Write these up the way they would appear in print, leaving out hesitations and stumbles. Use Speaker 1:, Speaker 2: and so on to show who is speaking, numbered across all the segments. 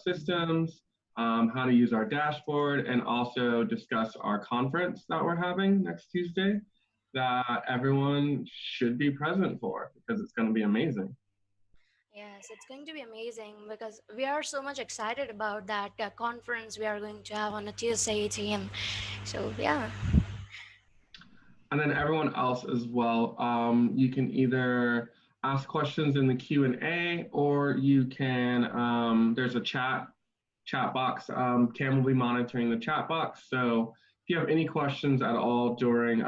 Speaker 1: systems, how to use our dashboard, and also discuss our conference that we're having next Tuesday that everyone should be present for because it's going to be amazing.
Speaker 2: Yes, it's going to be amazing because we are so much excited about that conference we are going to have on a Tuesday 8 a.m. So yeah.
Speaker 1: And then everyone else as well, you can either ask questions in the Q&A or you can, there's a chat box. Cam will be monitoring the chat box. So if you have any questions at all during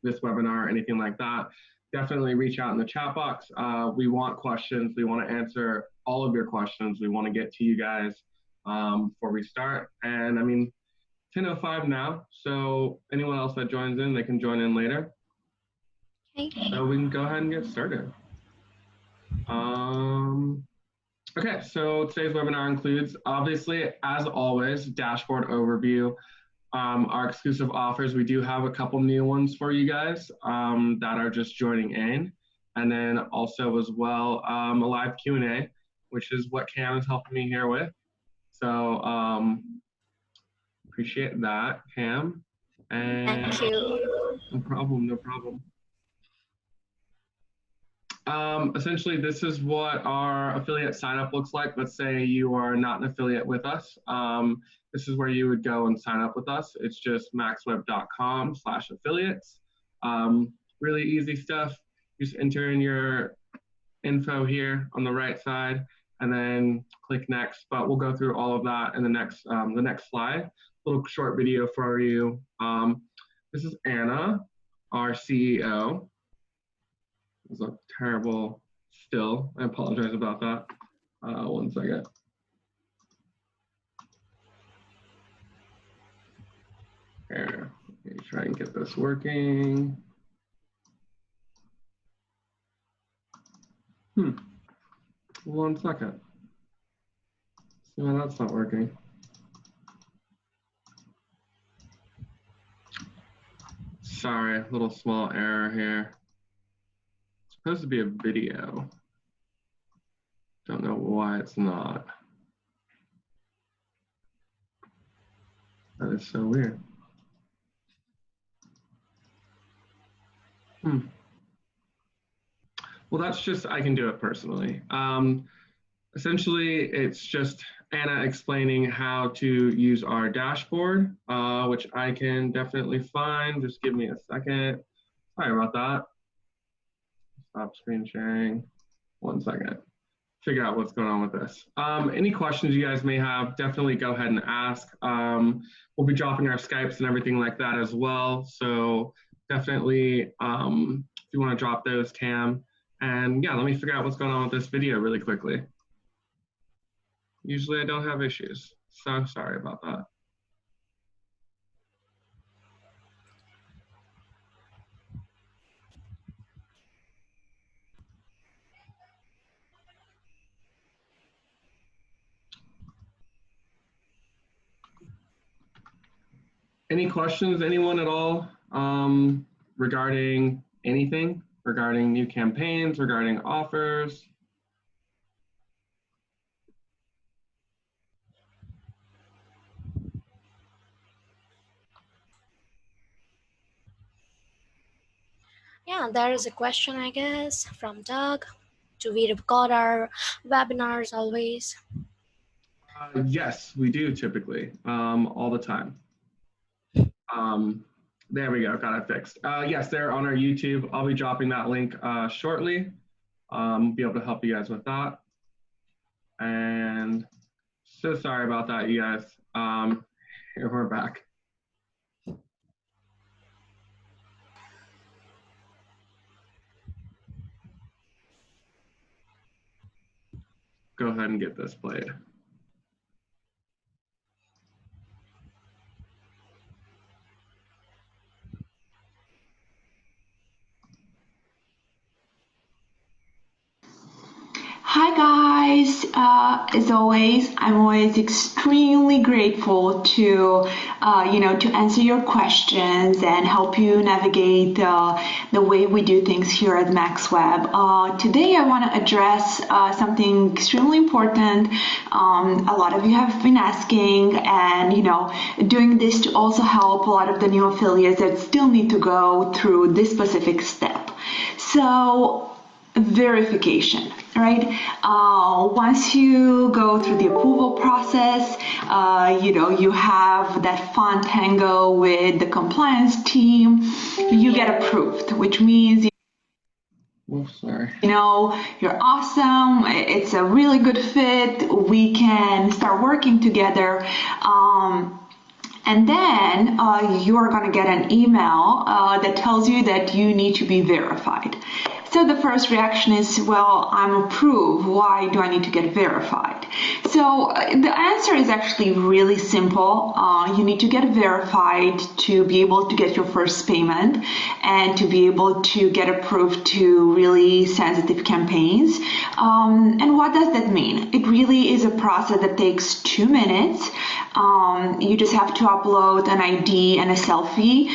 Speaker 1: this webinar or anything like that, definitely reach out in the chat box. We want questions. We want to answer all of your questions. We want to get to you guys before we start. And I mean, 10:05 now, so anyone else that joins in, they can join in later.
Speaker 2: Okay.
Speaker 1: So we can go ahead and get started. Okay, so today's webinar includes, obviously, as always, dashboard overview. Our exclusive offers, we do have a couple new ones for you guys that are just joining in. And then also as well, a live Q&A, which is what Cam is helping me here with. So appreciate that, Cam. And
Speaker 2: thank you.
Speaker 1: No problem, no problem. Essentially, this is what our affiliate sign up looks like. Let's say you are not an affiliate with us. This is where you would go and sign up with us. It's just maxweb.com/affiliates. Really easy stuff. Just enter in your info here on the right side and then click next. But we'll go through all of that in the next slide. A little short video for you. This is Anna, our CEO. It's a terrible still. I apologize about that. 1 second. Here, let me try and get this working. 1 second. See why that's not working. Sorry, a little small error here. It's supposed to be a video. Don't know why it's not. That is so weird. Well, that's just, I can do it personally. Essentially, it's just Anna explaining how to use our dashboard, which I can definitely find. Just give me a second. Sorry about that. Stop screen sharing. 1 second. Figure out what's going on with this. Any questions you guys may have, definitely go ahead and ask. We'll be dropping our Skypes and everything like that as well. So definitely, if you want to drop those, Cam. And yeah, let me figure out what's going on with this video really quickly. Usually I don't have issues, so sorry about that. Any questions, anyone at all, regarding anything, regarding new campaigns, regarding offers?
Speaker 2: Yeah, there is a question, I guess, from Doug. Do we record our webinars always?
Speaker 1: Yes, we do typically, all the time. There we go, got it fixed. Yes, they're on our YouTube. I'll be dropping that link shortly. Be able to help you guys with that. And so sorry about that, you guys. Here we're back. Go ahead and get this played.
Speaker 3: Hi guys, as always, I'm always extremely grateful to, to answer your questions and help you navigate the way we do things here at MaxWeb. Today, I want to address something extremely important. A lot of you have been asking, and doing this to also help a lot of the new affiliates that still need to go through this specific step. So, verification, right? Once you go through the approval process, you have that fun tango with the compliance team, you get approved, which means you're awesome, it's a really good fit, we can start working together. And then you are going to get an email that tells you that you need to be verified. So the first reaction is, well, I'm approved. Why do I need to get verified? So the answer is actually really simple. You need to get verified to be able to get your first payment and to be able to get approved to really sensitive campaigns. And what does that mean? It really is a process that takes 2 minutes. You just have to upload an ID and a selfie.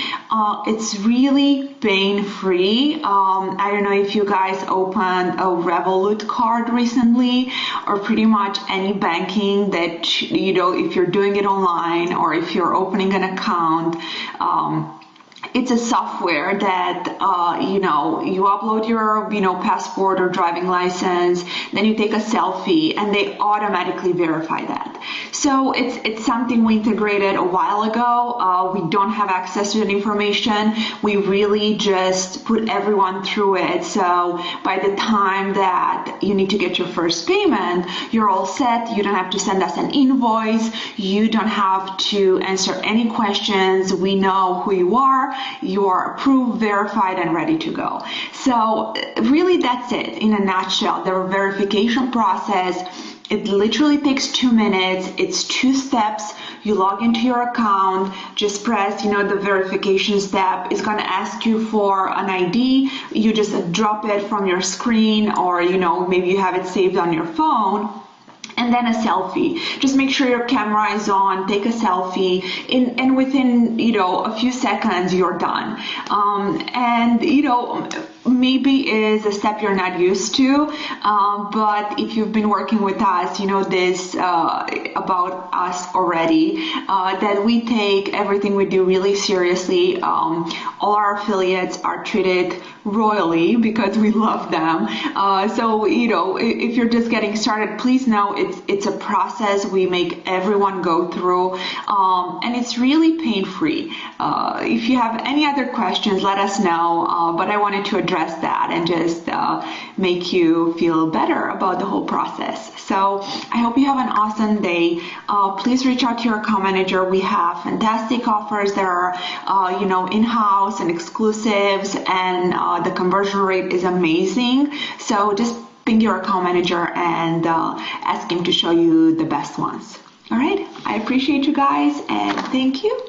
Speaker 3: It's really pain-free. I don't know if you guys opened a Revolut card recently, or pretty much any banking that, if you're doing it online or if you're opening an account, it's a software that, you upload your, passport or driving license, then you take a selfie and they automatically verify that. So it's something we integrated a while ago. We don't have access to that information. We really just put everyone through it. So by the time that you need to get your first payment, you're all set. You don't have to send us an invoice. You don't have to answer any questions. We know who you are. You are approved, verified, and ready to go. So really that's it in a nutshell. The verification process, it literally takes 2 minutes. It's 2 steps. You log into your account, just press, the verification step. It's going to ask you for an ID. You just drop it from your screen, or, maybe you have it saved on your phone. And then a selfie. Just make sure your camera is on, take a selfie, and within, a few seconds, you're done. Maybe is a step you're not used to, but if you've been working with us, you know this about us already, that we take everything we do really seriously. All our affiliates are treated royally because we love them. So, if you're just getting started, please know it's a process we make everyone go through, and it's really pain-free. If you have any other questions, let us know, but I wanted to address that and just make you feel better about the whole process. So I hope you have an awesome day. Please reach out to your account manager. We have fantastic offers that are in-house and exclusives, and the conversion rate is amazing. So just ping your account manager and ask him to show you the best ones. All right, I appreciate you guys, and thank you.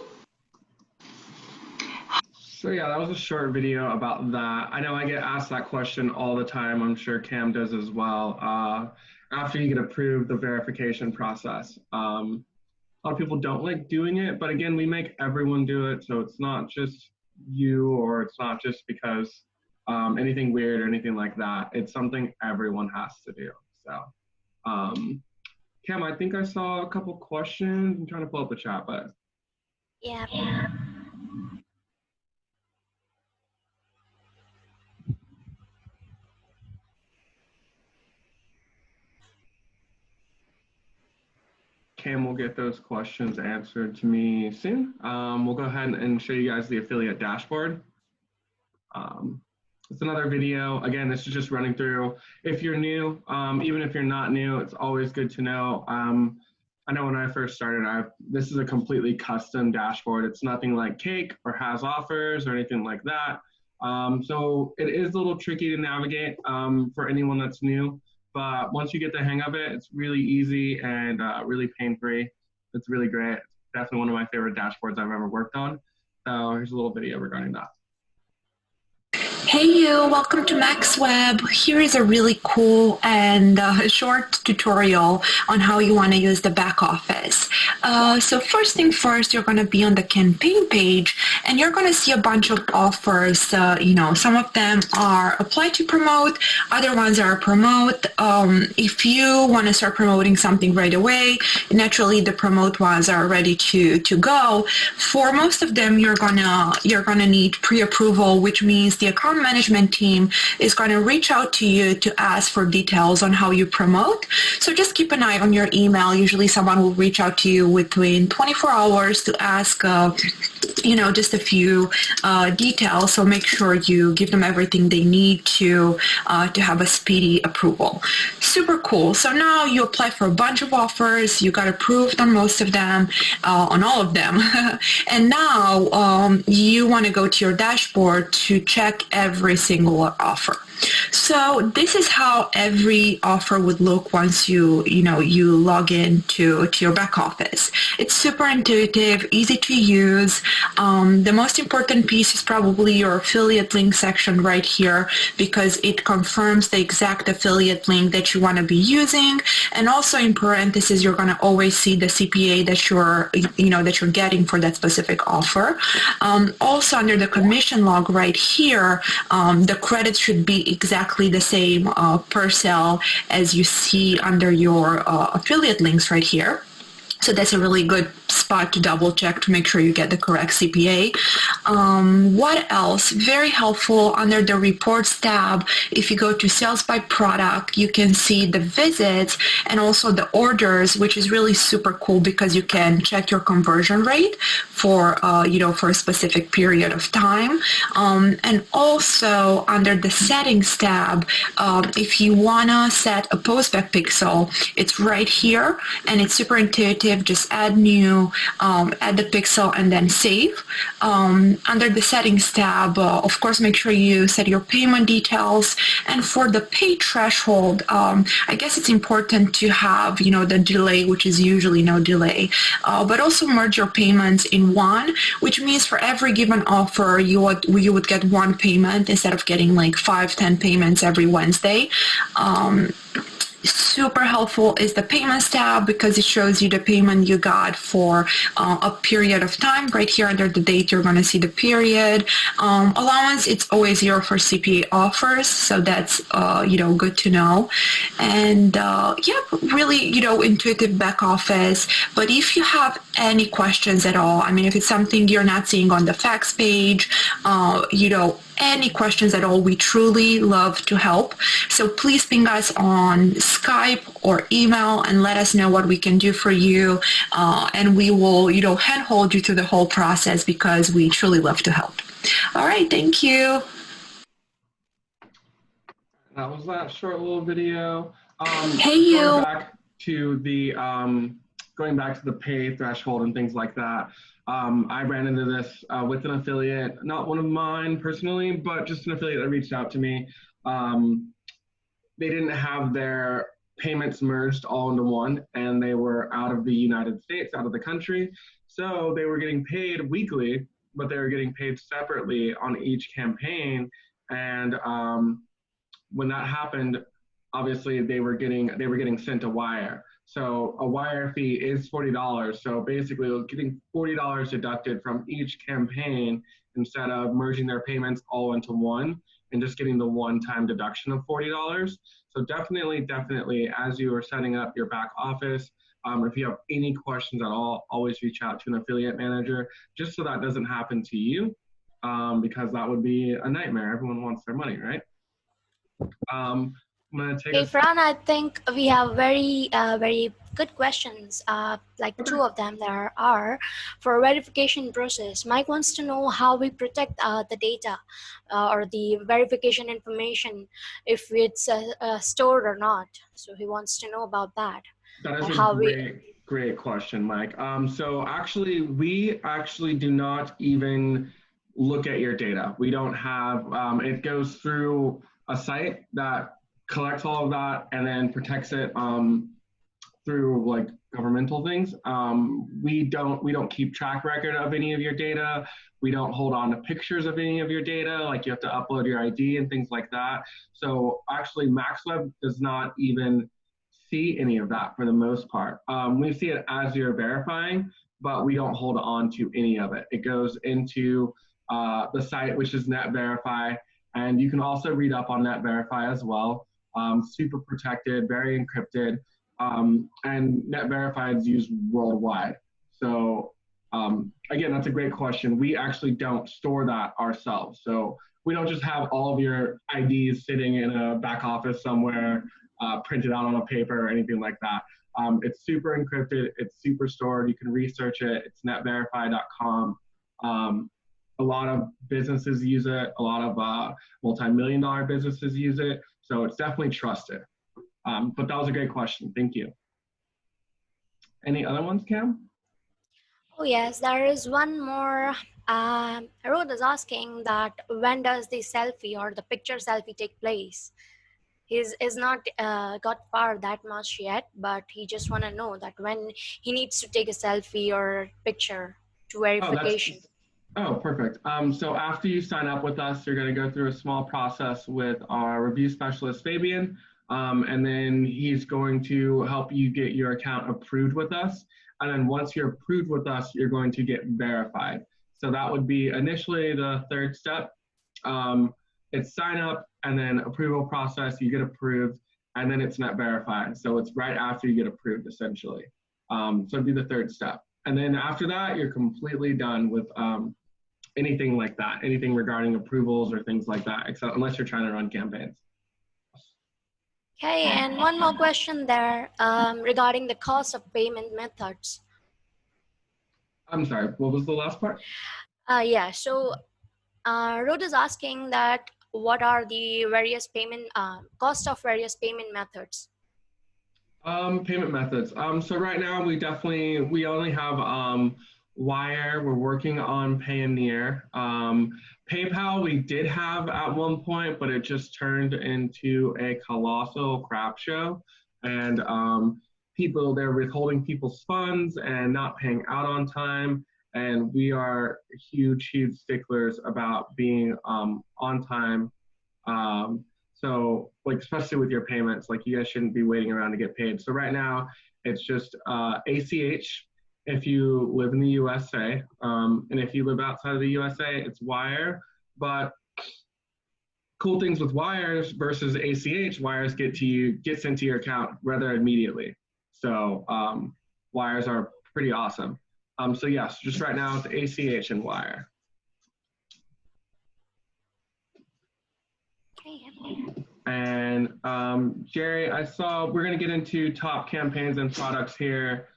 Speaker 1: So yeah, that was a short video about that. I know I get asked that question all the time. I'm sure Cam does as well. After you get approved, the verification process. A lot of people don't like doing it, but again, we make everyone do it. So it's not just you, or it's not just because anything weird or anything like that. It's something everyone has to do. So Cam, I think I saw a couple questions. I'm trying to pull up the chat, but.
Speaker 2: Yeah.
Speaker 1: Cam will get those questions answered to me soon. We'll go ahead and show you guys the affiliate dashboard. It's another video. Again, this is just running through. If you're new, even if you're not new, it's always good to know. I know when I first started, this is a completely custom dashboard. It's nothing like Cake or Has Offers or anything like that. So it is a little tricky to navigate for anyone that's new. But once you get the hang of it, it's really easy and really pain-free. It's really great. It's definitely one of my favorite dashboards I've ever worked on. So here's a little video regarding that.
Speaker 3: Hey you, welcome to MaxWeb. Here is a really cool and short tutorial on how you want to use the back office. So first thing first, you're going to be on the campaign page and you're going to see a bunch of offers. Some of them are apply to promote, other ones are promote. If you want to start promoting something right away, naturally the promote ones are ready to go. For most of them, you're gonna need pre-approval, which means the account management team is going to reach out to you to ask for details on how you promote. So just keep an eye on your email. Usually someone will reach out to you within 24 hours to ask just a few details. So make sure you give them everything they need to have a speedy approval. Super cool. So now you apply for a bunch of offers. You got approved on most of them, on all of them. And now you want to go to your dashboard to check every single offer. So this is how every offer would look once you log in to your back office. It's super intuitive, easy to use. The most important piece is probably your affiliate link section right here, because it confirms the exact affiliate link that you want to be using. And also in parentheses, you're going to always see the CPA that you're getting for that specific offer. Also under the commission log right here, the credits should be exactly the same per sale as you see under your affiliate links right here. So that's a really good spot to double check to make sure you get the correct CPA. What else? Very helpful under the reports tab. If you go to sales by product, you can see the visits and also the orders, which is really super cool because you can check your conversion rate for a specific period of time. And also under the settings tab, if you wanna set a postback pixel, it's right here and it's super intuitive. Just add new, add the pixel and then save. Under the settings tab, of course, make sure you set your payment details. And for the pay threshold, I guess it's important to have, the delay, which is usually no delay, but also merge your payments in one, which means for every given offer, you would get one payment instead of getting like 5-10 payments every Wednesday. Super helpful is the payments tab because it shows you the payment you got for a period of time. Right here under the date, you're going to see the period. Allowance, it's always 0 for CPA offers, so that's good to know. And really intuitive back office. But if you have any questions at all, if it's something you're not seeing on the facts page, any questions at all, we truly love to help. So please ping us on Skype or email and let us know what we can do for you. And we will, handhold you through the whole process because we truly love to help. All right, thank you.
Speaker 1: That was that short little video.
Speaker 3: Hey you.
Speaker 1: Going back to the pay threshold and things like that. I ran into this with an affiliate, not one of mine personally, but just an affiliate that reached out to me. They didn't have their payments merged all into one, and they were out of the United States, out of the country. So they were getting paid weekly, but they were getting paid separately on each campaign. And when that happened, obviously they were getting sent a wire. So a wire fee is $40. So basically it was getting $40 deducted from each campaign instead of merging their payments all into one and just getting the one-time deduction of $40. So definitely, as you are setting up your back office, if you have any questions at all, always reach out to an affiliate manager just so that doesn't happen to you, because that would be a nightmare. Everyone wants their money, right?
Speaker 2: Hey, Fran, I think we have very good questions, like two of them there are for verification process. Mike wants to know how we protect the data or the verification information, if it's stored or not. So he wants to know about that.
Speaker 1: That is a great question, Mike. So actually, we do not even look at your data. We don't have, it goes through a site that collects all of that and then protects it through like governmental things. We don't keep track record of any of your data. We don't hold on to pictures of any of your data. Like you have to upload your ID and things like that. So actually MaxWeb does not even see any of that for the most part. We see it as you're verifying, but we don't hold on to any of it. It goes into the site, which is NetVerify, and you can also read up on NetVerify as well. Super protected, very encrypted, and NetVerify is used worldwide. So again, that's a great question. We actually don't store that ourselves. So we don't just have all of your IDs sitting in a back office somewhere, printed out on a paper or anything like that. It's super encrypted, it's super stored, you can research it, it's netverify.com. A lot of businesses use it, a lot of multi-million-dollar businesses use it, so it's definitely trusted. But that was a great question, thank you. Any other ones, Cam?
Speaker 2: Oh yes, there is one more. Rod is asking that when does the selfie or the picture selfie take place? He's not got far that much yet, but he just want to know that when he needs to take a selfie or picture to verification.
Speaker 1: Oh, perfect. So after you sign up with us, you're going to go through a small process with our review specialist, Fabian, and then he's going to help you get your account approved with us. And then once you're approved with us, you're going to get verified. So that would be initially the third step. It's sign up and then approval process, you get approved, and then it's NetVerify. So it's right after you get approved, essentially. So it'd be the third step. And then after that, you're completely done with anything like that, anything regarding approvals or things like that, except unless you're trying to run campaigns.
Speaker 2: Okay, and one more question there regarding the cost of payment methods.
Speaker 1: I'm sorry, what was the last part?
Speaker 2: Yeah, so Rod is asking that what are the various payment cost of various payment methods?
Speaker 1: Payment methods. So right now we only have Wire. We're working on Payoneer. PayPal we did have at one point, but it just turned into a colossal crap show, and they're withholding people's funds and not paying out on time. And we are huge sticklers about being on time. So like, especially with your payments, like you guys shouldn't be waiting around to get paid. So right now it's just ACH if you live in the USA. And if you live outside of the USA, it's Wire. But cool things with Wires versus ACH, Wires gets into your account rather immediately. So Wires are pretty awesome. So yes, just right now it's ACH and Wire. And Jerry, I saw we're going to get into top campaigns and products here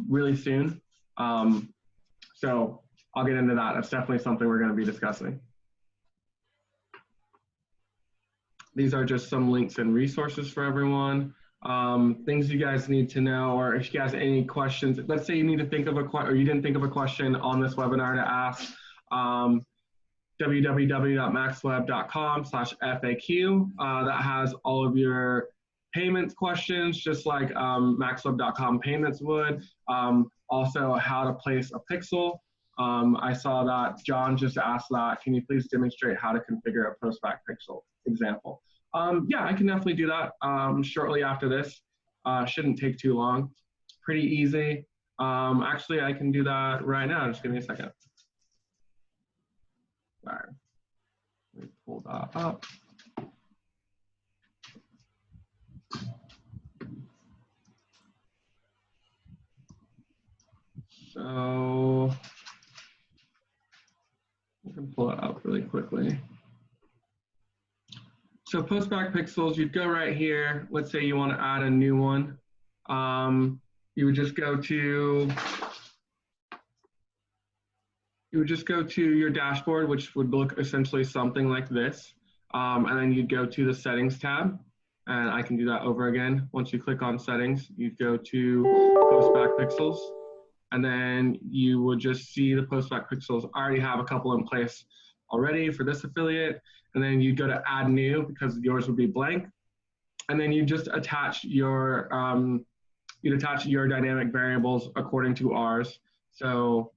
Speaker 1: really soon. So I'll get into that. That's definitely something we're going to be discussing. These are just some links and resources for everyone. Things you guys need to know, or if you guys have any questions, let's say you need to think of or you didn't think of a question on this webinar to ask, www.maxweb.com/FAQ. That has all of your payments questions, just like maxweb.com payments would. Also, how to place a pixel. I saw that John just asked that. Can you please demonstrate how to configure a post-back pixel example? Yeah, I can definitely do that shortly after this. Shouldn't take too long. Pretty easy. Actually, I can do that right now. Just give me a second. Sorry. Let me pull that up. So I can pull it up really quickly. So post-back pixels, you'd go right here. Let's say you want to add a new one. You would just go to your dashboard, which would look essentially something like this. And then you'd go to the settings tab, and I can do that over again. Once you click on settings, you'd go to post-back pixels, and then you would just see the post-back pixels. I already have a couple in place already for this affiliate. And then you go to add new because yours would be blank. And then you just attach your you'd attach your dynamic variables according to ours. So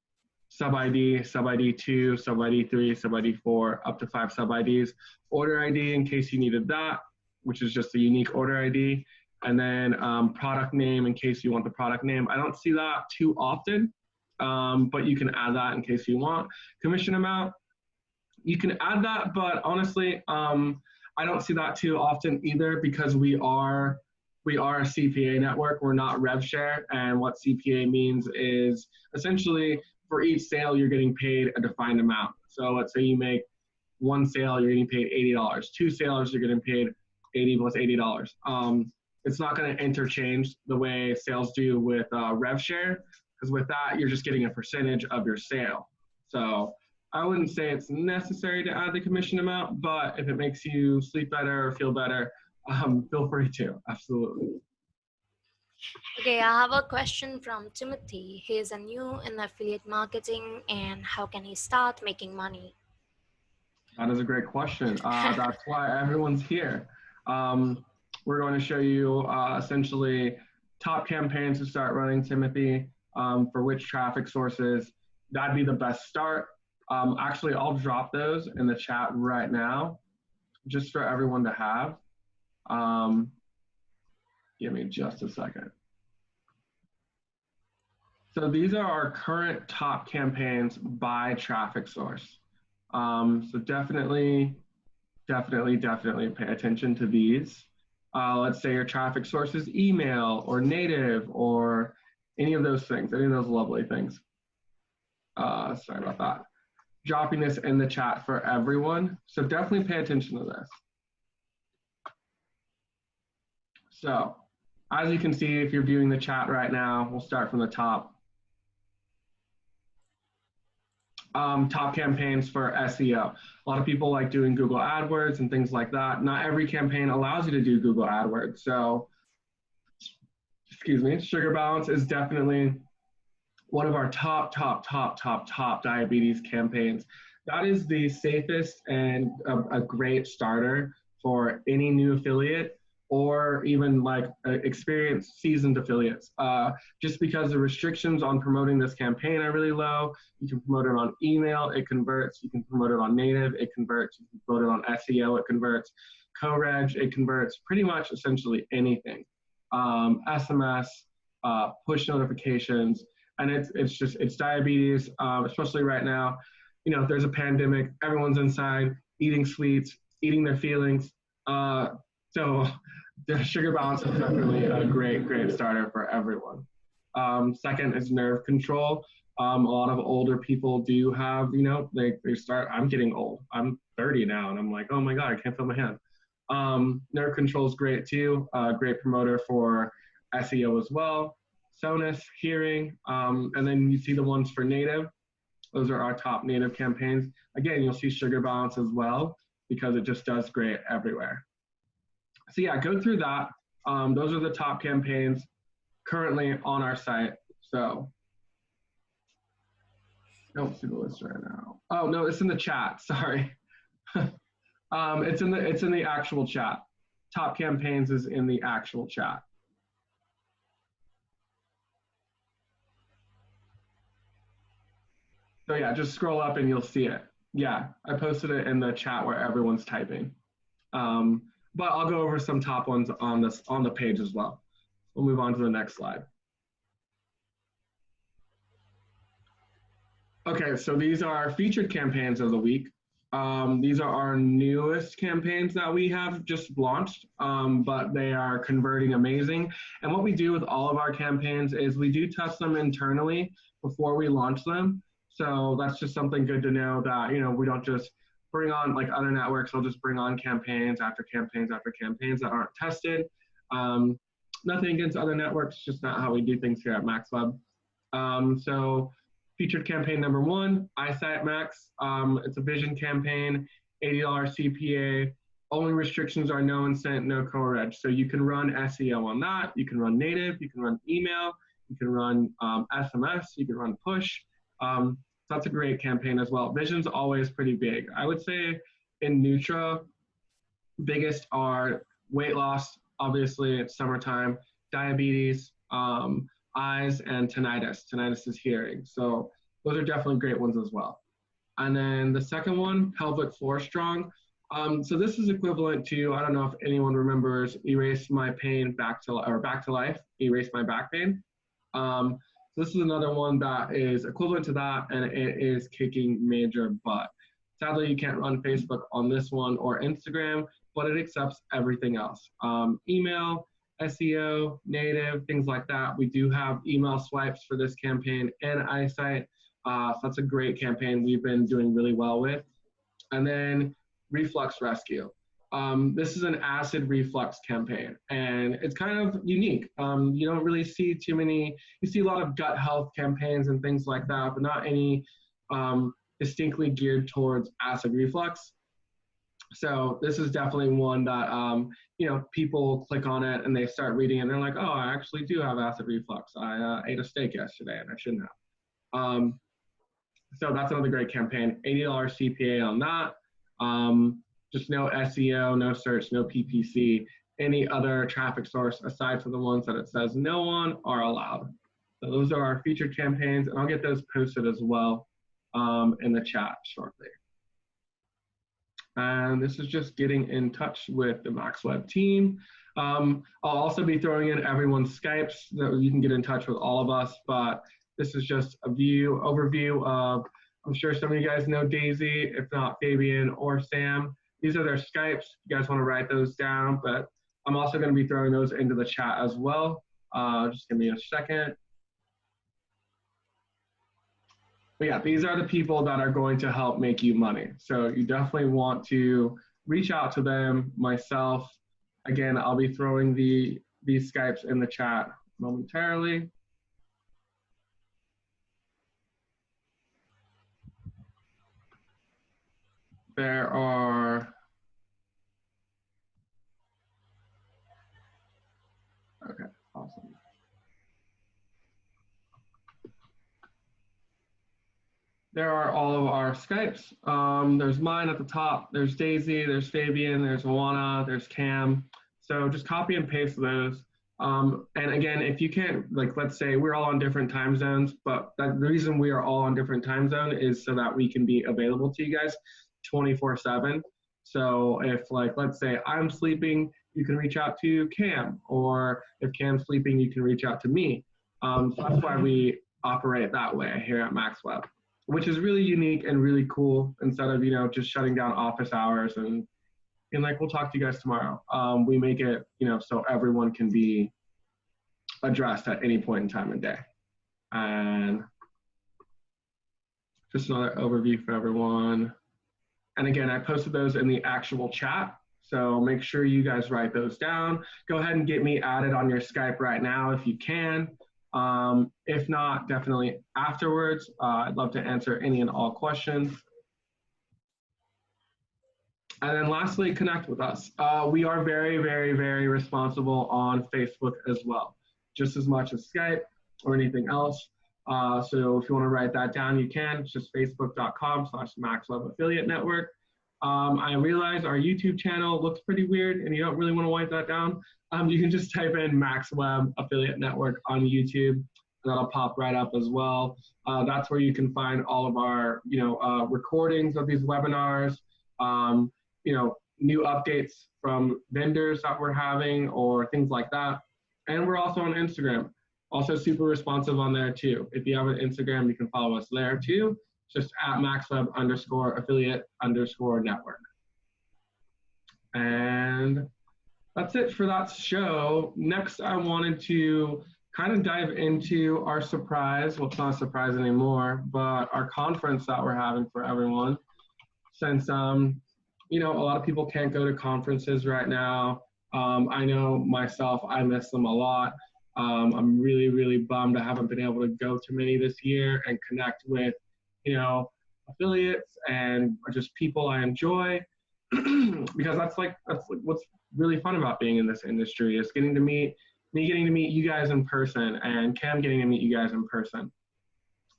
Speaker 1: sub ID, sub ID 2, sub ID 3, sub ID 4, up to 5 sub IDs. Order ID in case you needed that, which is just a unique order ID. And then product name in case you want the product name. I don't see that too often, but you can add that in case you want. Commission amount, you can add that, but honestly, I don't see that too often either because we are a CPA network. We're not rev share, and what CPA means is essentially for each sale you're getting paid a defined amount. So let's say you make one sale, you're getting paid $80. 2 sales, you're getting paid 80 plus $80. It's not going to interchange the way sales do with rev share, because with that you're just getting a percentage of your sale. So I wouldn't say it's necessary to add the commission amount, but if it makes you sleep better or feel better, feel free to, absolutely.
Speaker 2: Okay, I have a question from Timothy. He is new in affiliate marketing, and how can he start making money?
Speaker 1: That is a great question. That's why everyone's here. We're going to show you essentially top campaigns to start running, Timothy, for which traffic sources. That'd be the best start. Actually, I'll drop those in the chat right now, just for everyone to have. Give me just a second. So these are our current top campaigns by traffic source. So definitely pay attention to these. Let's say your traffic source is email or native or any of those things, any of those lovely things. Sorry about that. Dropping this in the chat for everyone. So definitely pay attention to this. So as you can see, if you're viewing the chat right now, we'll start from the top. Top campaigns for SEO. A lot of people like doing Google AdWords and things like that. Not every campaign allows you to do Google AdWords. So, excuse me, Sugar Balance is definitely one of our top diabetes campaigns. That is the safest and a great starter for any new affiliate or even like experienced seasoned affiliates. Just because the restrictions on promoting this campaign are really low. You can promote it on email, it converts. You can promote it on native, it converts. You can promote it on SEO, it converts. Co-reg, it converts. Pretty much essentially anything. SMS, push notifications, and it's diabetes, especially right now. You know, there's a pandemic, everyone's inside, eating sweets, eating their feelings. So the Sugar Balance is definitely a great starter for everyone. Second is nerve control. A lot of older people do have, you know, they start, I'm getting old. I'm 30 now, and I'm like, oh my God, I can't feel my hand. Nerve control is great too. Great promoter for SEO as well. Sonus, hearing, and then you see the ones for native. Those are our top native campaigns. Again, you'll see Sugar Balance as well because it just does great everywhere. So yeah, go through that. Those are the top campaigns currently on our site. So I don't see the list right now. Oh no, it's in the chat. Sorry. It's in the actual chat. Top campaigns is in the actual chat. So yeah, just scroll up and you'll see it. Yeah, I posted it in the chat where everyone's typing. But I'll go over some top ones on the page as well. We'll move on to the next slide. Okay, so these are our featured campaigns of the week. These are our newest campaigns that we have just launched, but they are converting amazing. And what we do with all of our campaigns is we do test them internally before we launch them. So that's just something good to know that, you know, we don't just bring on, like other networks, they'll just bring on campaigns after campaigns after campaigns that aren't tested. Nothing against other networks, just not how we do things here at MaxWeb. So featured campaign number 1, iSight Max. It's a vision campaign, $80 CPA. Only restrictions are no incent, no co-reg. So you can run SEO on that. You can run native, you can run email, you can run SMS, you can run push. So that's a great campaign as well. Vision's always pretty big. I would say in Nutra, biggest are weight loss, obviously it's summertime, diabetes, eyes, and tinnitus. Tinnitus is hearing. So those are definitely great ones as well. And then the second one, pelvic floor strong. So this is equivalent to, I don't know if anyone remembers Erase My Pain Back to Life, Erase My Back Pain. So this is another one that is equivalent to that, and it is kicking major butt. Sadly, you can't run Facebook on this one or Instagram, but it accepts everything else. Email, SEO, native, things like that. We do have email swipes for this campaign and eyesight. So that's a great campaign we've been doing really well with. And then reflux rescue. This is an acid reflux campaign, and it's kind of unique. You don't really see too many, you see a lot of gut health campaigns and things like that, but not any distinctly geared towards acid reflux. So this is definitely one that, you know, people click on it and they start reading it and they're like, oh, I actually do have acid reflux. I ate a steak yesterday and I shouldn't have. So that's another great campaign, $80 CPA on that. Just no SEO, no search, no PPC. Any other traffic source aside from the ones that it says no on are allowed. So those are our featured campaigns, and I'll get those posted as well in the chat shortly. And this is just getting in touch with the MaxWeb team. I'll also be throwing in everyone's Skypes so that you can get in touch with all of us, but this is just a overview of, I'm sure some of you guys know Daisy, if not Fabian or Sam. These are their Skypes. You guys want to write those down, but I'm also going to be throwing those into the chat as well. Just give me a second. But yeah, these are the people that are going to help make you money. So you definitely want to reach out to them, myself. Again, I'll be throwing these Skypes in the chat momentarily. There are, okay, awesome. There are all of our Skypes. There's mine at the top, there's Daisy, there's Fabian, there's Juana, there's Cam. So just copy and paste those. And again, if you can't, like, let's say we're all on different time zones, but the reason we are all on different time zone is so that we can be available to you guys 24/7. So if, like, let's say I'm sleeping, you can reach out to Cam, or if Cam's sleeping, you can reach out to me. So that's why we operate that way here at MaxWeb, which is really unique and really cool. Instead of, you know, just shutting down office hours and like, we'll talk to you guys tomorrow. We make it, you know, so everyone can be addressed at any point in time and day. And just another overview for everyone. And again, I posted those in the actual chat, so make sure you guys write those down. Go ahead and get me added on your Skype right now if you can. If not, definitely afterwards. I'd love to answer any and all questions. And then lastly, connect with us. We are very, very, very responsible on Facebook as well, just as much as Skype or anything else. So if you want to write that down, you can. It's just facebook.com/MaxWeb Affiliate Network. I realize our YouTube channel looks pretty weird and you don't really want to wipe that down. You can just type in MaxWeb Affiliate Network on YouTube. That'll pop right up as well. That's where you can find all of our, you know, recordings of these webinars, you know, new updates from vendors that we're having or things like that. And we're also on Instagram. Also super responsive on there too. If you have an Instagram, you can follow us there too. Just at MaxWeb_affiliate_network. And that's it for that show. Next, I wanted to kind of dive into our surprise. Well, it's not a surprise anymore, but our conference that we're having for everyone. Since, you know, a lot of people can't go to conferences right now. I know myself, I miss them a lot. I'm really, really bummed I haven't been able to go to many this year and connect with, you know, affiliates and just people I enjoy, because that's what's really fun about being in this industry, is getting to meet you guys in person, and Cam getting to meet you guys in person.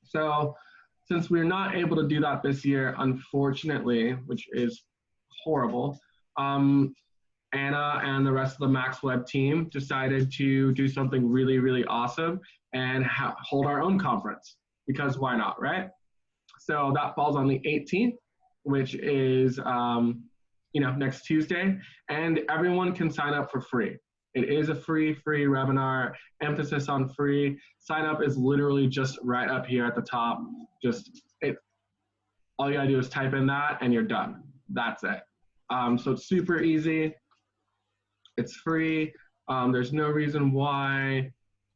Speaker 1: So since we're not able to do that this year, unfortunately, which is horrible, Anna and the rest of the MaxWeb team decided to do something really, really awesome and hold our own conference, because why not, right? So that falls on the 18th, which is next Tuesday, and everyone can sign up for free. It is a free webinar, emphasis on free. Sign up is literally just right up here at the top. All you gotta do is type in that and you're done. That's it. So it's super easy. It's free. There's no reason why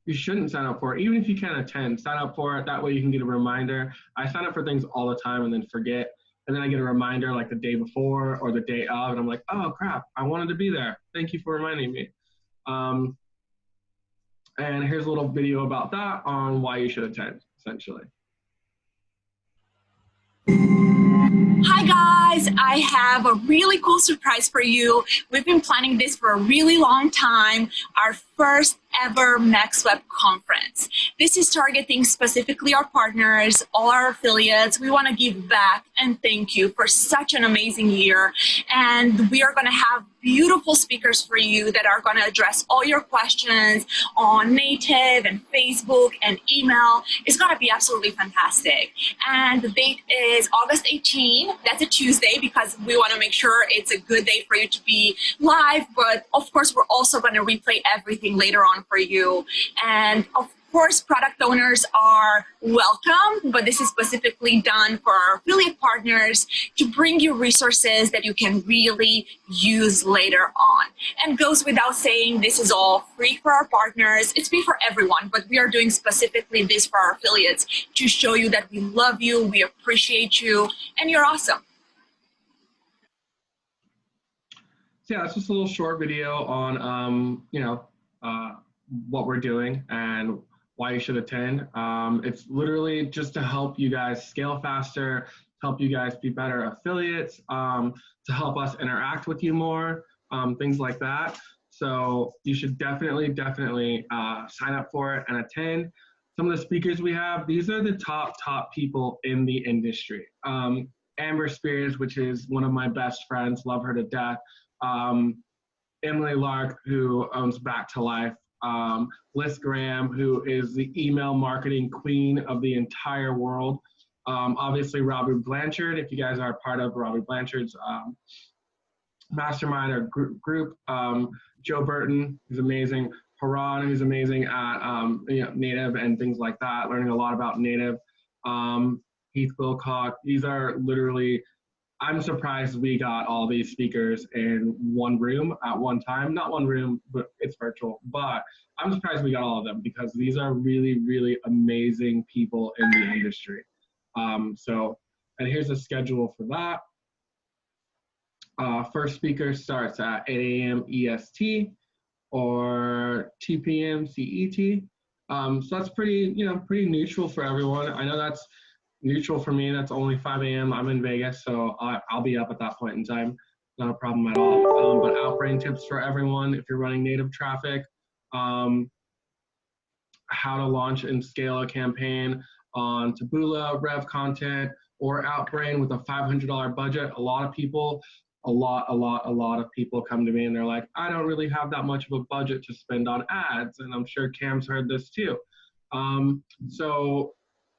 Speaker 1: you shouldn't sign up for it. Even if you can't attend, sign up for it. That way you can get a reminder. I sign up for things all the time and then forget. And then I get a reminder like the day before or the day of, and I'm like, oh crap, I wanted to be there. Thank you for reminding me. And here's a little video about that on why you should attend, essentially.
Speaker 4: Hi guys, I have a really cool surprise for you. We've been planning this for a really long time, our first ever MaxWeb conference. This is targeting specifically our partners, all our affiliates. We want to give back and thank you for such an amazing year. And we are going to have beautiful speakers for you that are going to address all your questions on native and Facebook and email. It's going to be absolutely fantastic. And the date is August 18. That's a Tuesday because we want to make sure it's a good day for you to be live. But of course, we're also going to replay everything later on for you. And of course, product owners are welcome, but this is specifically done for our affiliate partners to bring you resources that you can really use later on. And goes without saying, this is all free for our partners. It's free for everyone, but we are doing specifically this for our affiliates to show you that we love you, we appreciate you, and you're awesome.
Speaker 1: So yeah, it's just a little short video on, what we're doing and why you should attend. It's literally just to help you guys scale faster, help you guys be better affiliates, to help us interact with you more, things like that. So you should definitely sign up for it and attend. Some of the speakers we have, these are the top people in the industry. Amber Spears, which is one of my best friends, love her to death. Emily Lark, who owns Back to Life. Liz Graham, who is the email marketing queen of the entire world. Obviously, Robbie Blanchard, if you guys are a part of Robbie Blanchard's mastermind or group. Joe Burton, who's amazing. Haran, who's amazing at native and things like that, learning a lot about native. Heath Wilcock, these are literally, I'm surprised we got all these speakers in one room at one time. Not one room, but it's virtual. But I'm surprised we got all of them because these are really amazing people in the industry. And here's the schedule for that. First speaker starts at 8 a.m. EST or 2 p.m. CET. So that's pretty neutral for everyone. I know that's neutral for me. That's only 5 a.m. I'm in Vegas, so I'll be up at that point in time. Not a problem at all. But outbrain tips for everyone if you're running native traffic, how to launch and scale a campaign on Taboola, Rev Content, or Outbrain with a $500 budget. A lot of people come to me and they're like, I don't really have that much of a budget to spend on ads. And I'm sure Cam's heard this too. So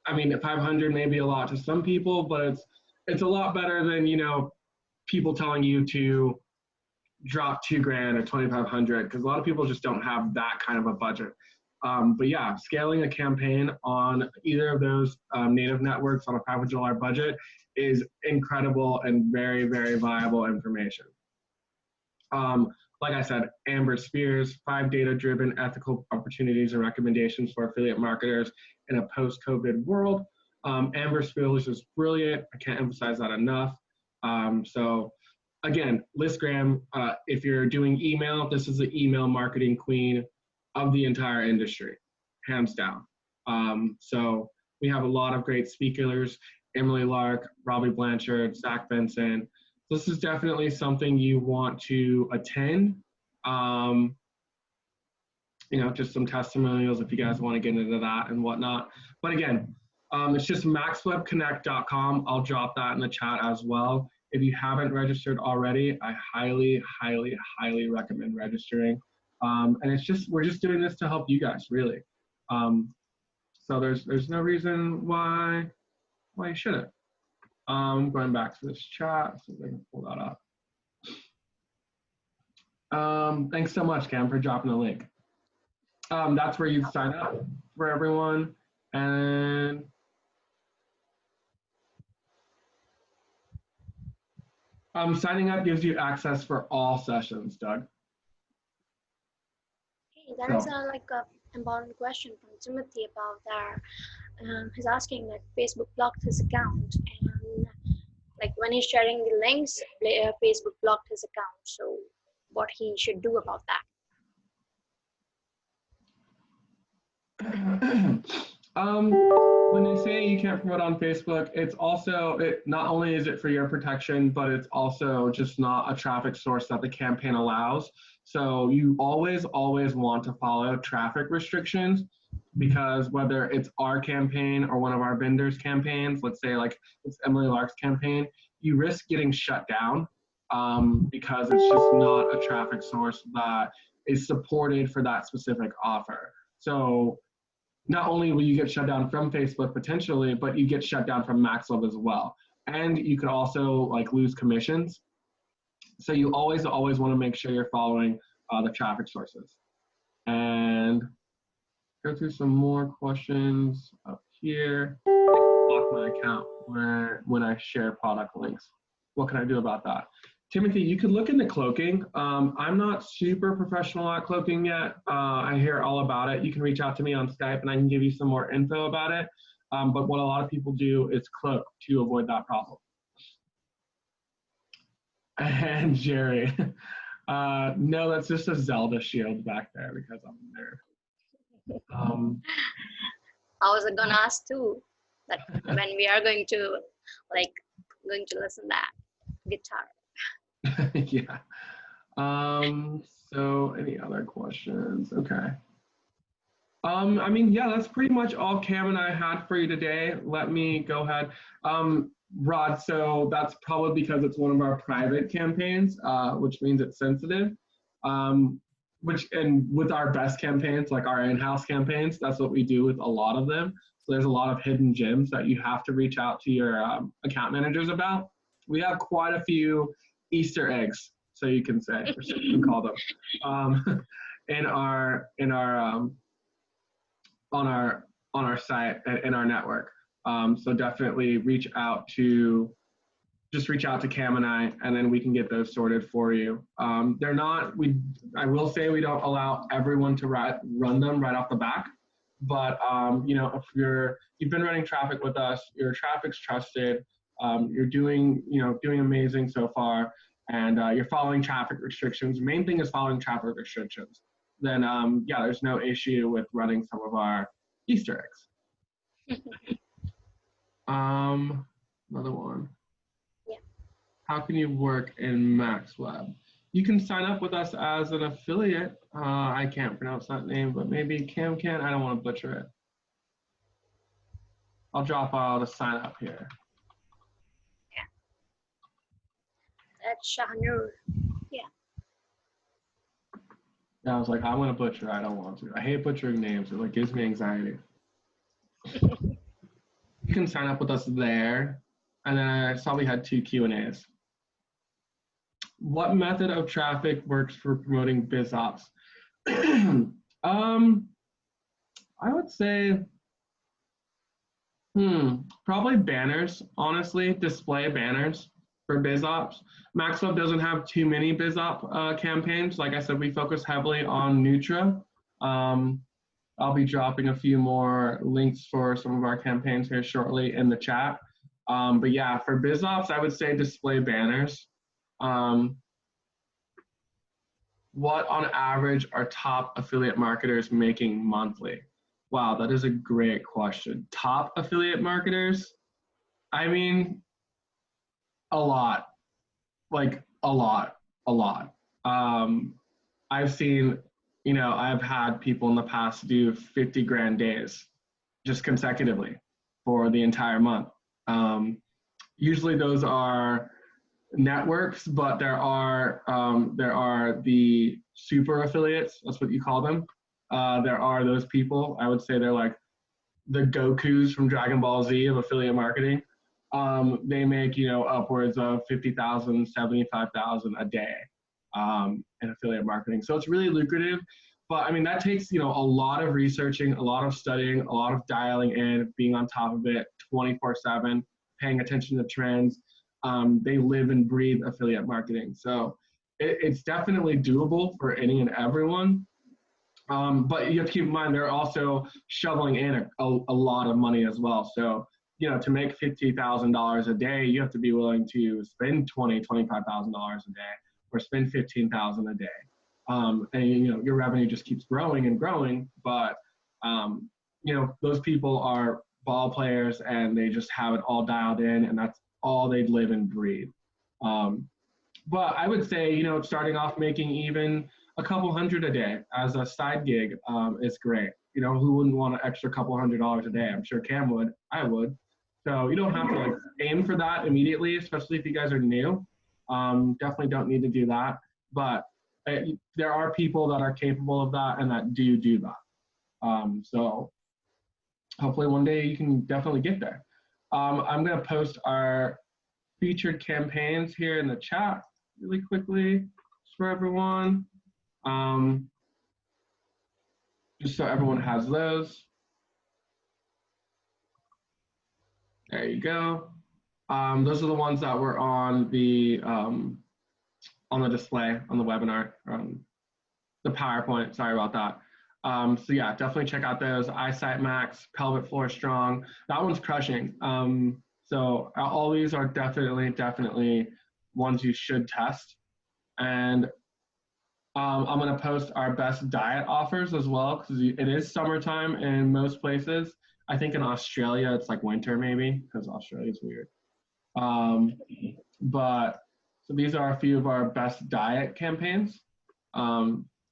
Speaker 1: I mean, 500 may be a lot to some people, but it's a lot better than, people telling you to drop $2,000 or 2,500, because a lot of people just don't have that kind of a budget. But yeah, scaling a campaign on either of those native networks on a $500 budget is incredible and very viable information. Like I said, Amber Spears, 5 data-driven ethical opportunities and recommendations for affiliate marketers in a post-COVID world. Amber Spears is brilliant. I can't emphasize that enough. So again, Liz Graham, if you're doing email, this is the email marketing queen of the entire industry, hands down. So we have a lot of great speakers, Emily Lark, Robbie Blanchard, Zach Benson. This is definitely something you want to attend. Just some testimonials if you guys want to get into that and whatnot. But again, it's just maxwebconnect.com. I'll drop that in the chat as well. If you haven't registered already, I highly, highly, highly recommend registering. And we're just doing this to help you guys, really. So there's no reason why you shouldn't. Going back to this chat, so I can pull that up. Thanks so much, Cam, for dropping the link. That's where you sign up for everyone. And signing up gives you access for all sessions, Doug.
Speaker 2: Okay, there is a important question from Timothy about that. He's asking that Facebook blocked his account, and when he's sharing the links, Facebook blocked his account. So what he should do about that?
Speaker 1: When they say you can't promote on Facebook, it's also, not only is it for your protection, but it's also just not a traffic source that the campaign allows. So you always want to follow traffic restrictions, because whether it's our campaign or one of our vendors' campaigns, let's say it's Emily Lark's campaign, you risk getting shut down because it's just not a traffic source that is supported for that specific offer. So not only will you get shut down from Facebook potentially, but you get shut down from MaxWeb as well. And you could also lose commissions. So you always want to make sure you're following the traffic sources. And go through some more questions up here. Block my account when I share product links. What can I do about that? Timothy, you could look into cloaking. I'm not super professional at cloaking yet. I hear all about it. You can reach out to me on Skype and I can give you some more info about it. But what a lot of people do is cloak to avoid that problem. And Jerry, no, that's just a Zelda shield back there because I'm there.
Speaker 2: I was gonna ask too, that when we are going to listen that guitar.
Speaker 1: Yeah. So any other questions? Okay. I mean, yeah, that's pretty much all Cam and I had for you today. Let me go ahead. Rod, so that's probably because it's one of our private campaigns, which means it's sensitive. And with our best campaigns, like our in-house campaigns, that's what we do with a lot of them. So there's a lot of hidden gems that you have to reach out to your account managers about. We have quite a few Easter eggs, so you can say, or so you can call them, on our site and in our network. So definitely reach out to Cam and I, and then we can get those sorted for you. I will say we don't allow everyone to run them right off the back, but if you've been running traffic with us, your traffic's trusted, you're doing amazing so far, and you're following traffic restrictions. The main thing is following traffic restrictions. Then yeah, there's no issue with running some of our Easter eggs. Another one.
Speaker 2: Yeah.
Speaker 1: How can you work in MaxWeb? You can sign up with us as an affiliate. I can't pronounce that name, but maybe Cam can. I don't want to butcher it. I'll drop all the sign up here.
Speaker 2: Yeah. That's Shahnur. Yeah.
Speaker 1: Yeah, I was like, I'm gonna butcher. I don't want to. I hate butchering names. It gives me anxiety. You can sign up with us there. And then I saw we had 2 Q&As. What method of traffic works for promoting BizOps? I would say, probably banners, honestly, display banners for BizOps. MaxWeb doesn't have too many BizOps campaigns. Like I said, we focus heavily on Nutra. I'll be dropping a few more links for some of our campaigns here shortly in the chat. But yeah, for BizOps, I would say display banners. What on average are top affiliate marketers making monthly? Wow, that is a great question. Top affiliate marketers? I mean, a lot. Like a lot. I've seen, I've had people in the past do 50 grand days just consecutively for the entire month. Usually those are networks, but there are the super affiliates. That's what you call them. There are those people. I would say they're like the Gokus from Dragon Ball Z of affiliate marketing. They make, you know, upwards of 50,000, 75,000 a day in affiliate marketing. So it's really lucrative. But I mean, that takes, you know, a lot of researching, a lot of studying, a lot of dialing in, being on top of it 24/7, paying attention to trends. They live and breathe affiliate marketing. So it's definitely doable for any and everyone. But you have to keep in mind, they're also shoveling in a lot of money as well. So, you know, to make $50,000 a day, you have to be willing to spend $20,000, $25,000 a day, or spend $15,000 a day. And, you know, your revenue just keeps growing and growing. But, you know, those people are ball players and they just have it all dialed in, and that's all they live and breathe. But I would say, you know, starting off making even a couple hundred a day as a side gig is great. You know, who wouldn't want an extra couple $100s a day? I'm sure Cam would. I would. So you don't have to like aim for that immediately, especially if you guys are new. Definitely don't need to do that. But there are people that are capable of that and that do that. So hopefully one day you can definitely get there. I'm going to post our featured campaigns here in the chat really quickly for everyone. Just so everyone has those. There you go. Those are the ones that were on the display on the webinar, the PowerPoint. Sorry about that. So yeah, definitely check out those. Eyesight Max, Pelvic Floor Strong. That one's crushing. So all these are definitely ones you should test. And I'm going to post our best diet offers as well, because it is summertime in most places. I think in Australia it's like winter maybe, because Australia is weird. But so these are a few of our best diet campaigns.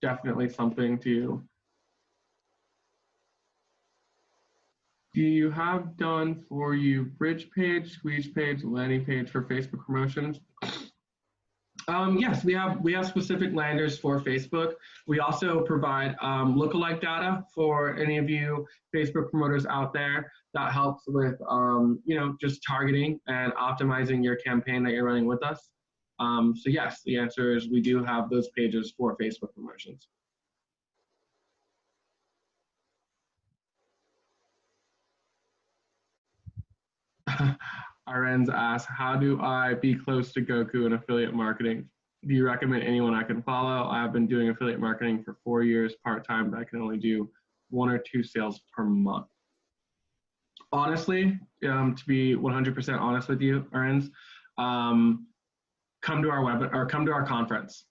Speaker 1: Definitely something to. Do you have done for you bridge page, squeeze page, landing page for Facebook promotions? Yes, we have specific landers for Facebook. We also provide lookalike data for any of you Facebook promoters out there. That helps with you know, just targeting and optimizing your campaign that you're running with us. So yes, the answer is we do have those pages for Facebook promotions. Arens asks, how do I be close to Goku in affiliate marketing? Do you recommend anyone I can follow? I've been doing affiliate marketing for 4 years part-time, but I can only do 1 or 2 sales per month. Honestly, to be 100% honest with you, Arens, come to our webinar or come to our conference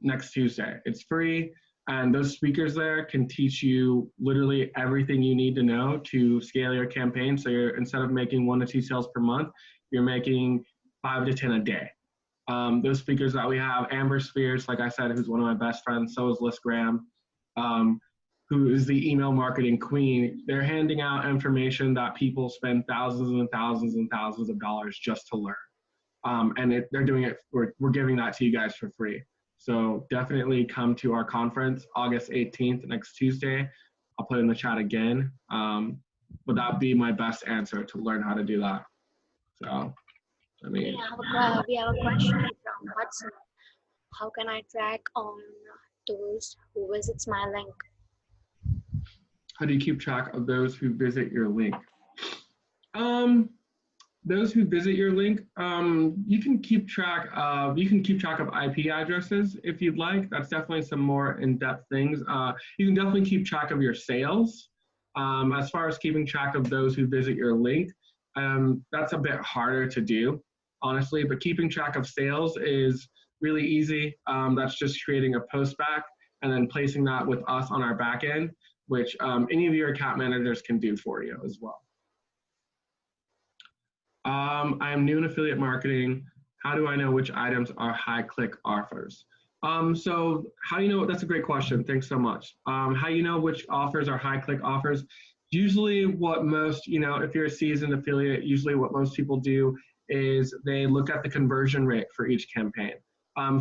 Speaker 1: next Tuesday. It's free. And those speakers there can teach you literally everything you need to know to scale your campaign. So you're, instead of making 1 to 2 sales per month, you're making 5 to 10 a day. Those speakers that we have, Amber Spears, like I said, who's one of my best friends, so is Liz Graham, who is the email marketing queen. They're handing out information that people spend thousands and thousands and thousands of dollars just to learn. And they're doing it, we're giving that to you guys for free. So definitely come to our conference, August 18th, next Tuesday. I'll put it in the chat again. But that'd be my best answer to learn how to do that. So, I mean.
Speaker 2: We have a question from Hudson. How can I track on those who visits my link?
Speaker 1: How do you keep track of those who visit your link? Those who visit your link, you can keep track of IP addresses if you'd like. That's definitely some more in-depth things. You can definitely keep track of your sales. As far as keeping track of those who visit your link, that's a bit harder to do, honestly, but keeping track of sales is really easy. That's just creating a post back and then placing that with us on our back end, which any of your account managers can do for you as well. I am new in affiliate marketing. How do I know which items are high click offers? So how do you know? That's a great question. Thanks so much. How you know which offers are high click offers? Usually what most, if you're a seasoned affiliate, usually what most people do is they look at the conversion rate for each campaign.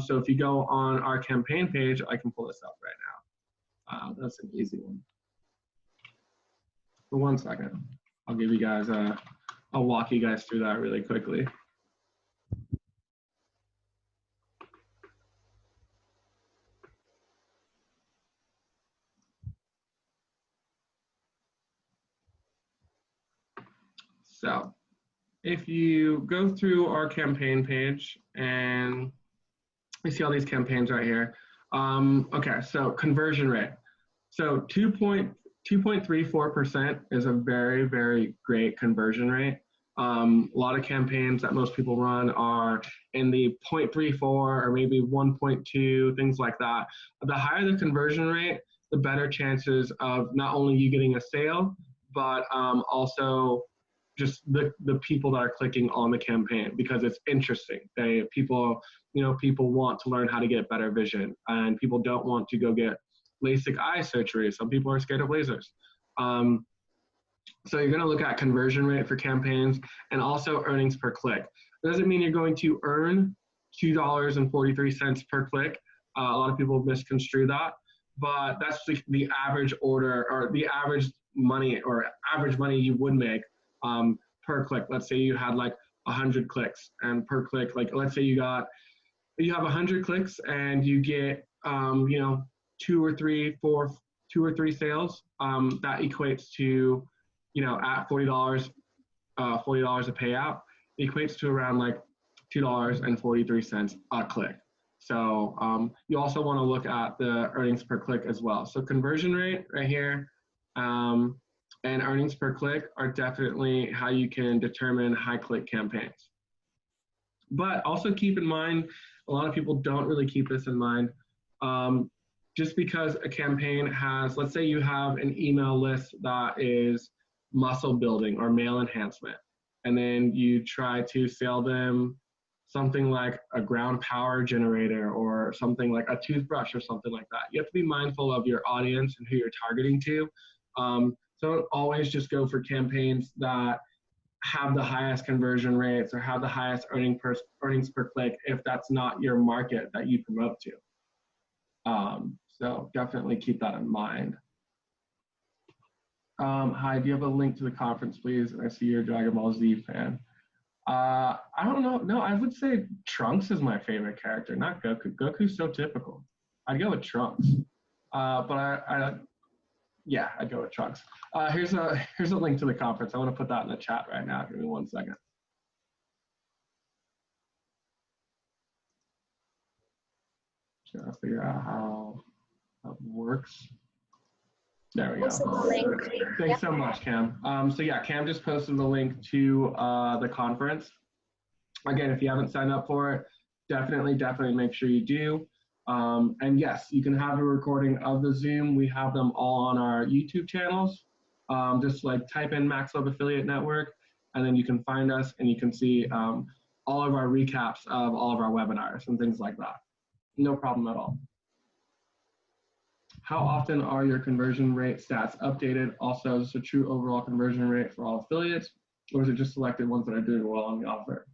Speaker 1: So if you go on our campaign page, I can pull this up right now. That's an easy one. For 1 second, I'll give you guys I'll walk you guys through that really quickly. So if you go through our campaign page and we see all these campaigns right here. Okay, so conversion rate. So 2.34% is a very, very great conversion rate. A lot of campaigns that most people run are in the 0.34 or maybe 1.2, things like that. The higher the conversion rate, the better chances of not only you getting a sale, but also just the people that are clicking on the campaign, because it's interesting. People want to learn how to get better vision, and people don't want to go get LASIK eye surgery. Some people are scared of lasers. So you're going to look at conversion rate for campaigns and also earnings per click. It doesn't mean you're going to earn $2.43 per click. A lot of people misconstrue that, but that's the average order, or the average money you would make per click. Let's say you had like 100 clicks, and per click, like let's say you have 100 clicks and you get 2 or 3 sales. That equates to at $40 a payout, equates to around like $2.43 a click. So you also want to look at the earnings per click as well. So conversion rate right here and earnings per click are definitely how you can determine high click campaigns. But also keep in mind, a lot of people don't really keep this in mind. Just because a campaign has, let's say you have an email list that is muscle building or male enhancement, and then you try to sell them something like a ground power generator or something like a toothbrush or something like that. You have to be mindful of your audience and who you're targeting to. So don't always just go for campaigns that have the highest conversion rates or have the highest earnings per click if that's not your market that you promote to. So definitely keep that in mind. Hi, do you have a link to the conference, please? I see you're a Dragon Ball Z fan. I don't know. No, I would say Trunks is my favorite character, not Goku. Goku's so typical. I'd go with Trunks. I'd go with Trunks. Here's a link to the conference. I want to put that in the chat right now. Give me 1 second. Trying to figure out how that works. There we go. Thanks so much, Cam. So yeah, Cam just posted the link to the conference. Again, if you haven't signed up for it, definitely make sure you do. And yes, you can have a recording of the Zoom. We have them all on our YouTube channels. Just like type in MaxWeb Affiliate Network, and then you can find us and you can see all of our recaps of all of our webinars and things like that. No problem at all. How often are your conversion rate stats updated? Also, is this a true overall conversion rate for all affiliates, or is it just selected ones that are doing well on the offer?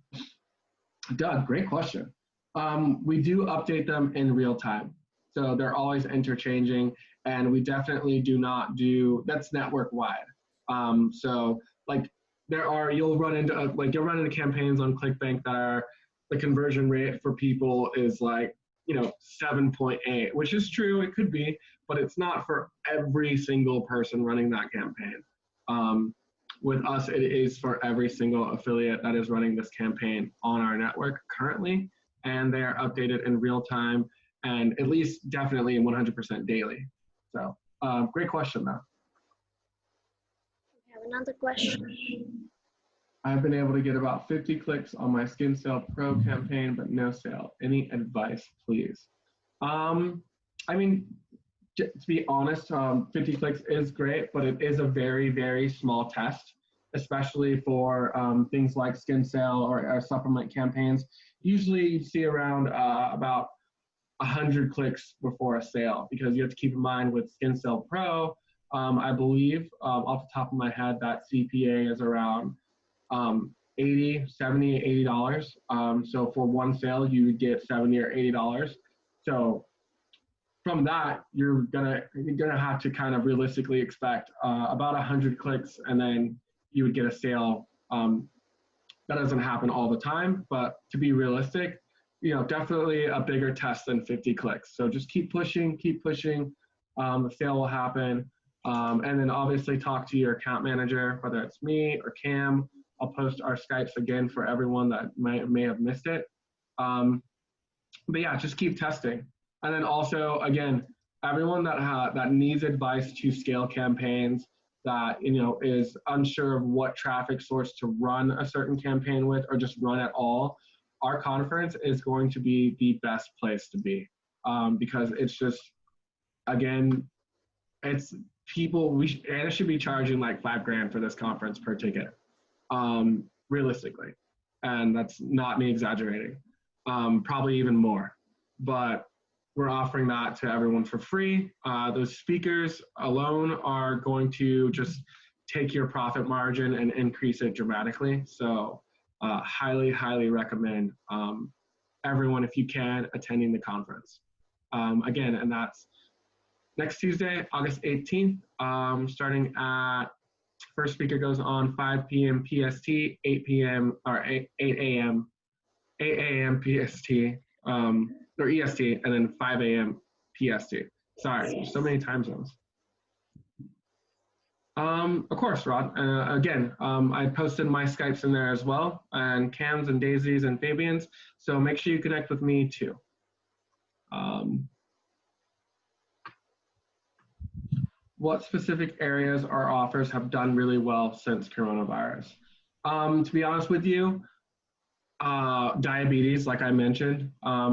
Speaker 1: Doug, great question. We do update them in real time. So they're always interchanging, and we definitely do not do, that's network wide. So like you'll run into campaigns on ClickBank that are, the conversion rate for people is like, 7.8, which is true, it could be, but it's not for every single person running that campaign. With us, it is for every single affiliate that is running this campaign on our network currently, and they are updated in real time and at least definitely 100% daily. So great question though.
Speaker 2: We have another question.
Speaker 1: I've been able to get about 50 clicks on my Skin Cell Pro campaign, but no sale. Any advice, please? I mean, to be honest, 50 clicks is great, but it is a very, very small test, especially for things like Skin Cell or supplement campaigns. Usually you see around about 100 clicks before a sale, because you have to keep in mind with Skin Cell Pro, I believe off the top of my head that CPA is around $80, $70, $80. So for one sale, you would get $70 or $80. So from that, you're gonna have to kind of realistically expect about 100 clicks, and then you would get a sale. That doesn't happen all the time, but to be realistic, you know, definitely a bigger test than 50 clicks. So just keep pushing, the sale will happen. And then obviously talk to your account manager, whether it's me or Cam. I'll post our Skypes again for everyone that may have missed it. But yeah, just keep testing. And then also, again, everyone that needs advice to scale campaigns, that, you know, is unsure of what traffic source to run a certain campaign with, or just run at all, our conference is going to be the best place to be, because it's just, again, it's people, Anna should be charging like $5,000 for this conference per ticket, realistically. And that's not me exaggerating, probably even more. But we're offering that to everyone for free. Those speakers alone are going to just take your profit margin and increase it dramatically. So highly, highly recommend everyone, if you can, attending the conference. Again, and that's next Tuesday, August 18th, starting at, first speaker goes on 5 p.m. PST, 8 a.m. PST, or EST, and then 5 a.m. PST. Sorry, there's so many time zones. Of course, Rod. Again, I posted my Skypes in there as well, and Cam's and Daisy's and Fabian's, so make sure you connect with me too. What specific areas or offers have done really well since coronavirus? To be honest with you, diabetes, like I mentioned,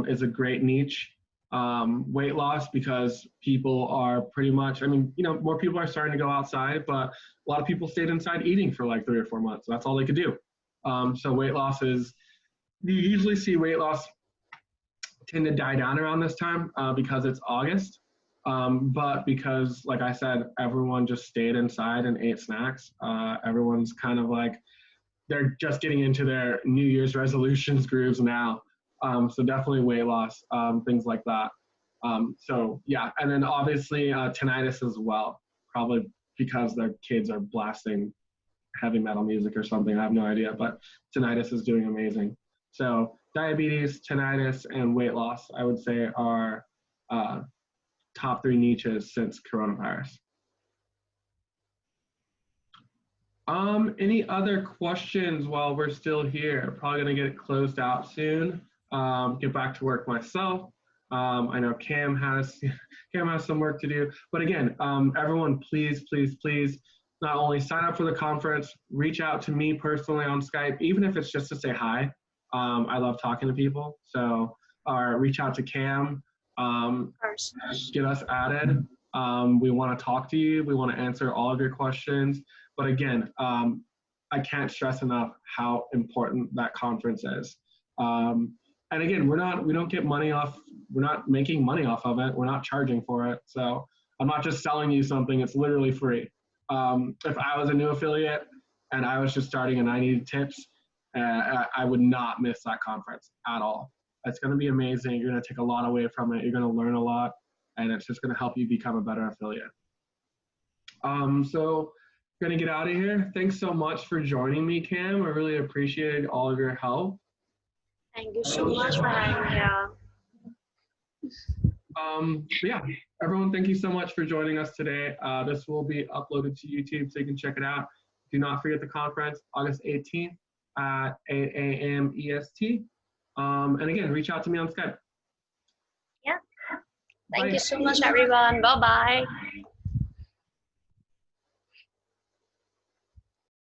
Speaker 1: is a great niche. Weight loss, because people are pretty much, I mean, you know, more people are starting to go outside, but a lot of people stayed inside eating for like 3 or 4 months. So that's all they could do. So weight loss is, you usually see weight loss tend to die down around this time because it's August. But because, like I said, everyone just stayed inside and ate snacks, everyone's kind of like, they're just getting into their New Year's resolutions grooves now. So definitely weight loss, things like that. So yeah, and then obviously tinnitus as well, probably because their kids are blasting heavy metal music or something, I have no idea, but tinnitus is doing amazing. So diabetes, tinnitus, and weight loss, I would say, are top 3 niches since coronavirus. Any other questions while we're still here? Probably gonna get it closed out soon. Get back to work myself. I know Cam has some work to do, but again, everyone, please, please, please, not only sign up for the conference, reach out to me personally on Skype, even if it's just to say hi. I love talking to people, so reach out to Cam. Get us added. We want to talk to you. We want to answer all of your questions. But again, I can't stress enough how important that conference is. And again, we don't get money off. We're not making money off of it. We're not charging for it. So I'm not just selling you something. It's literally free. If I was a new affiliate and I was just starting and I needed tips, I would not miss that conference at all. It's going to be amazing. You're going to take a lot away from it. You're going to learn a lot, and it's just going to help you become a better affiliate. So going to get out of here. Thanks so much for joining me, Cam. I really appreciated all of your help.
Speaker 2: Thank you so much for having me here.
Speaker 1: Yeah, everyone, thank you so much for joining us today. This will be uploaded to YouTube, so you can check it out. Do not forget the conference, August 18th at 8 a.m. EST. And again, reach out to me on Skype.
Speaker 2: Yeah. Thank you so much, everyone. Bye-bye.